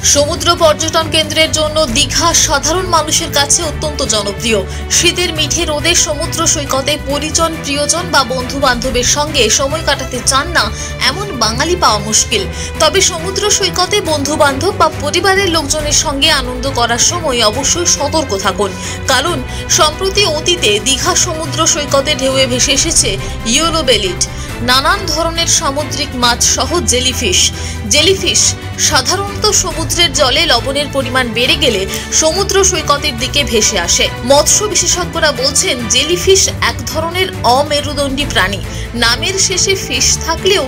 সমুদ্র পর্যটন কেন্দ্রের জন্য দীঘা সাধারণ মানুষের কাছে অত্যন্ত জনপ্রিয়। শীতের মিঠে রোদে সমুদ্র সৈকতে পরিজন, প্রিয়জন বা বন্ধু বান্ধবের সঙ্গে সময় কাটাতে চান না এমন বাঙালি পাওয়া মুশকিল। তবে সমুদ্র সৈকতে বন্ধু বান্ধব বা পরিবারের লোকজনের সঙ্গে আনন্দ করার সময় অবশ্যই সতর্ক থাকুন, কারণ সম্প্রতি অতীতে দীঘা সমুদ্র সৈকতে ঢেউয়ে ভেসে এসেছে ইয়েলো বেলিড, নানান ধরনের সামুদ্রিক মাছ সহ জেলিফিশ সাধারণত সমুদ্রের জলে লবণের পরিমাণ বেড়ে গেলে সমুদ্র সৈকতের দিকে ভেসে আসে। মৎস্য বিশেষজ্ঞরা বলছেন জেলিফিশ এক ধরনের অমেরুদণ্ডী প্রাণী। নামের শেষে ফিশ থাকলেও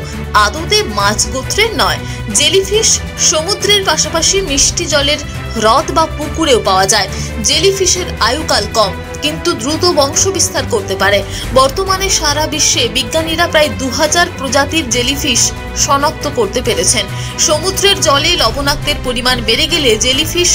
আদতে মাছ গোত্রের নয়। জেলিফিশ সমুদ্রের পাশাপাশি মিষ্টি জলের হ্রদ বা পুকুরেও পাওয়া যায়। জেলিফিশের আয়ুকাল কম, কিন্তু দ্রুত বংশ বিস্তার করতে পারে। বর্তমানে সারা বিশ্বে বিজ্ঞানীরা প্রায় 2000 প্রজাতির জেলিফিশ শনাক্ত করতে পেরেছেন। সমুদ্রের জলে লবণাক্তের পরিমাণ বেড়ে গেলে জেলিফিশ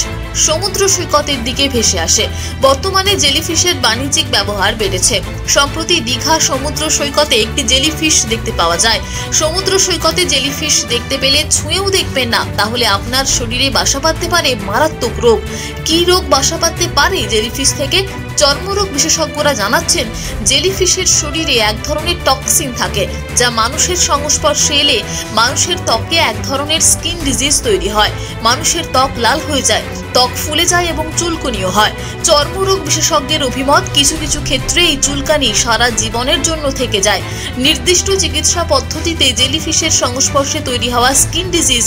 সমুদ্র সৈকতের দিকে ভেসে আসে। বর্তমানে জেলিফিশের বাণিজ্যিক ব্যবহার বেড়েছে। সম্প্রতি দীঘা সমুদ্র সৈকতে একটি জেলিফিশ দেখতে পাওয়া যায়। সমুদ্র সৈকতে জেলিফিশ দেখতে পেলে ছুঁয়েও দেখবেন না, তাহলে আপনার শরীরে বাসা বাঁধতে পারে মারাত্মক রোগ। কি রোগ বাসা বাঁধতে পারে জেলিফিশ থেকে? চর্মরোগ বিশেষজ্ঞরা জানাচ্ছেন, জেলিফিশের শরীরে এক ধরনের টক্সিন থাকে, যা মানুষের সংস্পর্শে এলে মানুষের ত্বকে এক ধরনের স্কিন ডিজিজ তৈরি হয়। মানুষের ত্বক লাল হয়ে যায়, ত্বক ফুলে যায় এবং চুলকুনিও হয়। চর্মরোগ বিশেষজ্ঞের অভিমত, কিছু কিছু ক্ষেত্রে এই চুলকানি সারা জীবনের জন্য থেকে যায়। নির্দিষ্ট চিকিৎসা পদ্ধতিতে জেলিফিশের সংস্পর্শে তৈরি হওয়া স্কিন ডিজিজ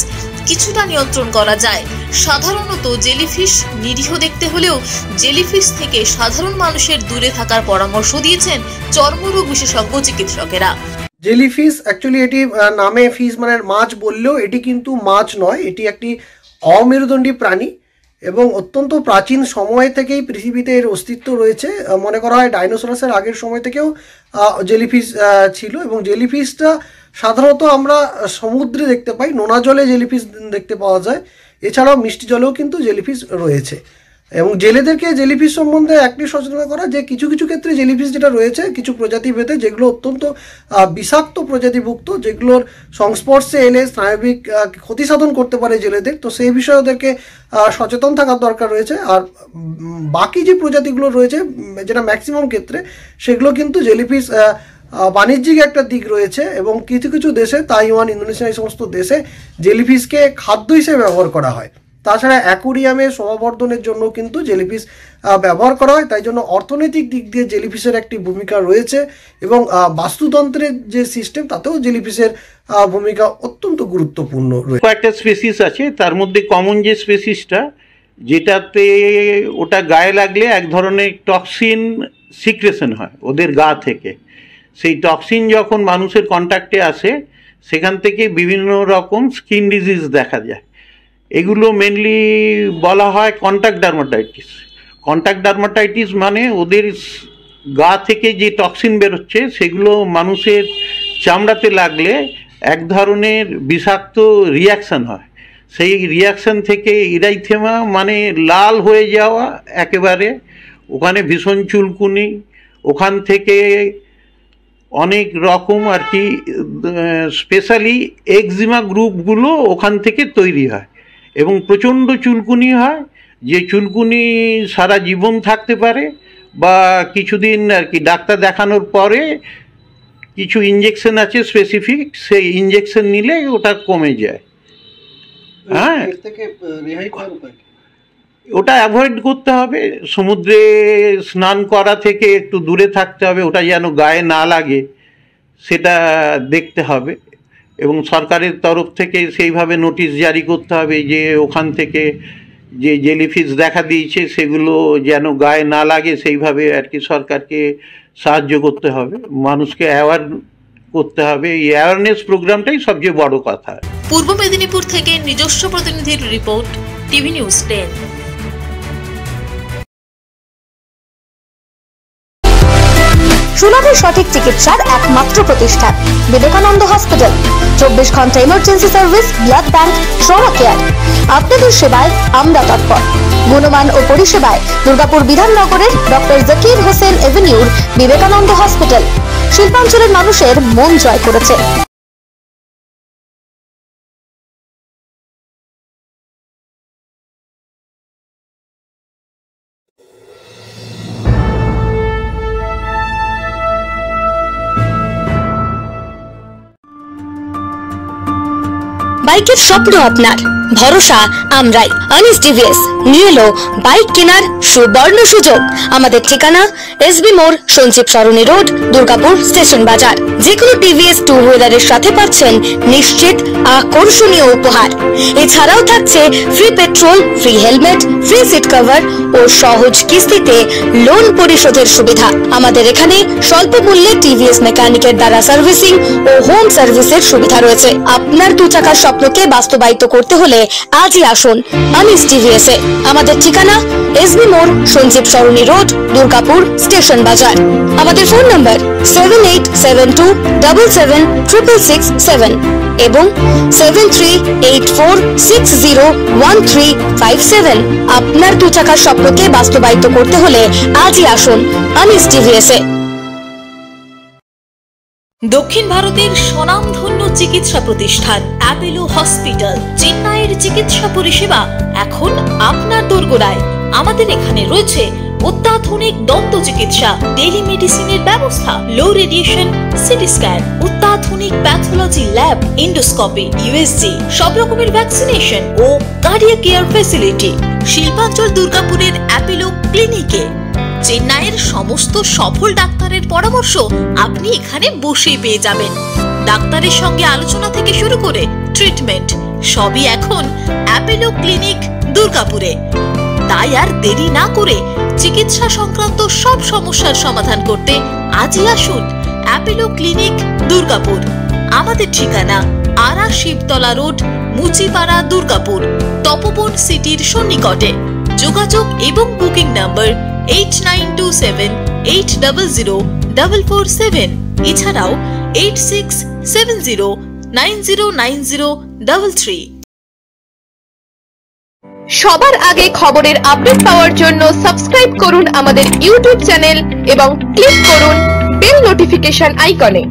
কিছুটা নিয়ন্ত্রণ করা যায়। সাধারণত জেলিফিশ নিরীহ দেখতে হলেও জেলিফিশ থেকে সাধারণ মানুষের দূরে থাকার পরামর্শ দিয়েছেন চর্মরোগ বিশেষজ্ঞ চিকিৎসকেরা। জেলিফিশ অ্যাকচুয়ালি এটি নামে ফিশ মানে মাছ বললেও এটি কিন্তু মাছ নয়, এটি একটি অমেরুদণ্ডী প্রাণী এবং অত্যন্ত প্রাচীন সময় থেকেই পৃথিবীতে এর অস্তিত্ব রয়েছে। মনে করা হয় ডাইনোসরাসের আগের সময় থেকেও জেলিফিশ ছিল এবং জেলিফিশটা সাধারণত আমরা সমুদ্রে দেখতে পাই, নোনা জলে জেলিফিশ দেখতে পাওয়া যায়। এছাড়াও মিষ্টি জলেও কিন্তু জেলিফিশ রয়েছে এবং জেলেদেরকে জেলিফিশ সম্বন্ধে একটি সচেতন করা যে কিছু কিছু ক্ষেত্রে জেলিফিশ যেটা রয়েছে কিছু প্রজাতি ভেদে যেগুলো অত্যন্ত বিষাক্ত প্রজাতিভুক্ত, যেগুলোর সংস্পর্শে এলে স্নায়বিক ক্ষতি সাধন করতে পারে জেলেদের, তো সেই বিষয়ে ওদেরকে সচেতন থাকার দরকার রয়েছে। আর বাকি যে প্রজাতিগুলো রয়েছে যেটা ম্যাক্সিমাম ক্ষেত্রে সেগুলো কিন্তু জেলিফিশ বাণিজ্যিক একটা দিক রয়েছে এবং কিছু কিছু দেশে তাইওয়ান, ইন্দোনেশিয়া এই সমস্ত দেশে জেলিফিশকে খাদ্য হিসেবে ব্যবহার করা হয়। তাছাড়া অ্যাকুরিয়ামে শোভাবর্ধনের জন্য কিন্তু জেলিফিশ ব্যবহার করা হয়। তাই জন্য অর্থনৈতিক দিক দিয়ে জেলিফিশের একটি ভূমিকা রয়েছে এবং বাস্তুতন্ত্রের যে সিস্টেম তাতেও জেলিফিশের ভূমিকা অত্যন্ত গুরুত্বপূর্ণ রয়েছে। কয়েকটা স্পেসিস আছে, তার মধ্যে কমন যে স্পেসিসটা যেটাতে ওটা গায়ে লাগলে এক ধরনের টক্সিন সিক্রেশন হয় ওদের গা থেকে। সেই টক্সিন যখন মানুষের কন্ট্যাক্টে আসে সেখান থেকে বিভিন্ন রকম স্কিন ডিজিজ দেখা যায়। এগুলো মেনলি বলা হয় কন্ট্যাক্ট ডার্মাটাইটিস। কন্ট্যাক্ট ডার্মাটাইটিস মানে ওদের গা থেকে যে টক্সিন বেরোচ্ছে সেগুলো মানুষের চামড়াতে লাগলে এক ধরনের বিষাক্ত রিয়াকশান হয়। সেই রিয়াকশান থেকে ইরাইথেমা মানে লাল হয়ে যাওয়া, একেবারে ওখানে ভীষণ চুলকুনি, ওখান থেকে অনেক রকম আর কি স্পেশালি এক্সিমা গ্রুপগুলো ওখান থেকে তৈরি হয় এবং প্রচণ্ড চুলকুনি হয়, যে চুলকুনি সারা জীবন থাকতে পারে বা কিছুদিন আর কি ডাক্তার দেখানোর পরে কিছু ইঞ্জেকশন আছে স্পেসিফিক, সেই ইঞ্জেকশন নিলে ওটা কমে যায়। হ্যাঁ, ওটা অ্যাভয়েড করতে হবে। সমুদ্রে স্নান করা থেকে একটু দূরে থাকতে হবে, ওটা যেন গায়ে না লাগে সেটা দেখতে হবে এবং সরকারের তরফ থেকে সেইভাবে নোটিশ জারি করতে হবে যে ওখান থেকে যে জেলিফিশ দেখা দিয়েছে সেগুলো যেন গায়ে না লাগে, সেইভাবে আর কি সরকারকে সাহায্য করতে হবে, মানুষকে অ্যাওয়ার করতে হবে। এই অ্যাওয়ারনেস প্রোগ্রামটাই সবচেয়ে বড় কথা। পূর্ব মেদিনীপুর থেকে নিজস্ব প্রতিনিধির রিপোর্ট, টিভি নিউজ 10। সুলভ সঠিক চিকিৎসার একমাত্র প্রতিষ্ঠান বিবেকানন্দ হসপিটাল। 24 ঘন্টা emergency service, blood bank, trauma care. আপনাদের সেবায় আমরা তৎপর। গুণমান ও পরিষেবায় দুর্গাপুর বিধাননগরের ডক্টর জাকির হোসেন এভিনিউর বিবেকানন্দ হসপিটাল শিল্পাঞ্চলের মানুষের মন জয় করেছে। বাইকের স্বপ্ন আপনার, ভরসা আমরাই। আনিস টিভিএস নিয়ে এলো বাইক কেনার সুবর্ণ সুযোগ। আমাদের ঠিকানা এসবি মোড়, সঞ্জীব সরণি রোড, দুর্গাপুর স্টেশন বাজার। যে কোনো টিভিএস টু হুইলারের সাথে পাচ্ছেন নিশ্চিত আকর্ষণীয় উপহার। এছাড়াও থাকছে free petrol, free helmet, free seat cover ও সহজ কিস্তিতে লোন পরিশোধের সুবিধা। আমাদের এখানে স্বল্প মূল্যে টিভিএস মেকানিকের দ্বারা সার্ভিসিং ও হোম সার্ভিসের সুবিধা রয়েছে। আপনার 2 চাকার স্বপ্নকে বাস্তবায়িত করতে হলে আজই আসুন আনিস টিভিএস এ। আমাদের ঠিকানা এসবি মোড়, সঞ্জীব সরণি রোড, দুর্গাপুর স্টেশন বাজার। আমাদের ফোন নাম্বার 7872776667 এবং 7384601357। আপনার 2 চাকার স্বপ্নকে বাস্তবায়িত করতে হলে আজই আসুন আনিস টিভিএস এ। দক্ষিণ ভারতের স্বনামধন্য চিকিৎসা প্রতিষ্ঠান অ্যাপেলো হসপিটাল, চেন্নাইয়ের চিকিৎসা পরিষেবা এখন আপনার দোরগোড়ায়। আমাদের এখানে রয়েছে অত্যাধুনিক দন্ত চিকিৎসা, টেলিমেডিসিনের ব্যবস্থা, লো রেডিয়েশন সিটি স্ক্যান, অত্যাধুনিক প্যাথোলজি ল্যাব, ইন্ডোস্কোপি, ইউএসজি, সব রকমের ভ্যাকসিনেশন ও কার্ডিয়াক কেয়ার ফ্যাসিলিটি। শিল্পাঞ্চল দুর্গাপুরের অ্যাপেলো ক্লিনিকে চেন্নাইয়ের সমস্ত সফল ডাক্তারের পরামর্শ আপনি এখানে বসেই পেয়ে যাবেন। ডাক্তারের সঙ্গে আলোচনা থেকে শুরু করে ট্রিটমেন্ট সবই এখন অ্যাপেলো ক্লিনিক দুর্গাপুরে। তাই আর দেরি না করে চিকিৎসা সংক্রান্ত সব সমস্যার সমাধান করতে আজই আসুন অ্যাপেলো ক্লিনিক দুর্গাপুর। আমাদের ঠিকানা আরা শিবতলা রোড, মুচিপাড়া, দুর্গাপুর, তপবন সিটির সন্নিকটে। যোগাযোগ এবং বুকিং নাম্বার 8927800447, এছাড়াও 8670909033। সবার আগে খবরের আপডেট পাওয়ার জন্য সাবস্ক্রাইব করুন আমাদের ইউটিউব চ্যানেল এবং ক্লিক করুন বেল নোটিফিকেশন আইকনে।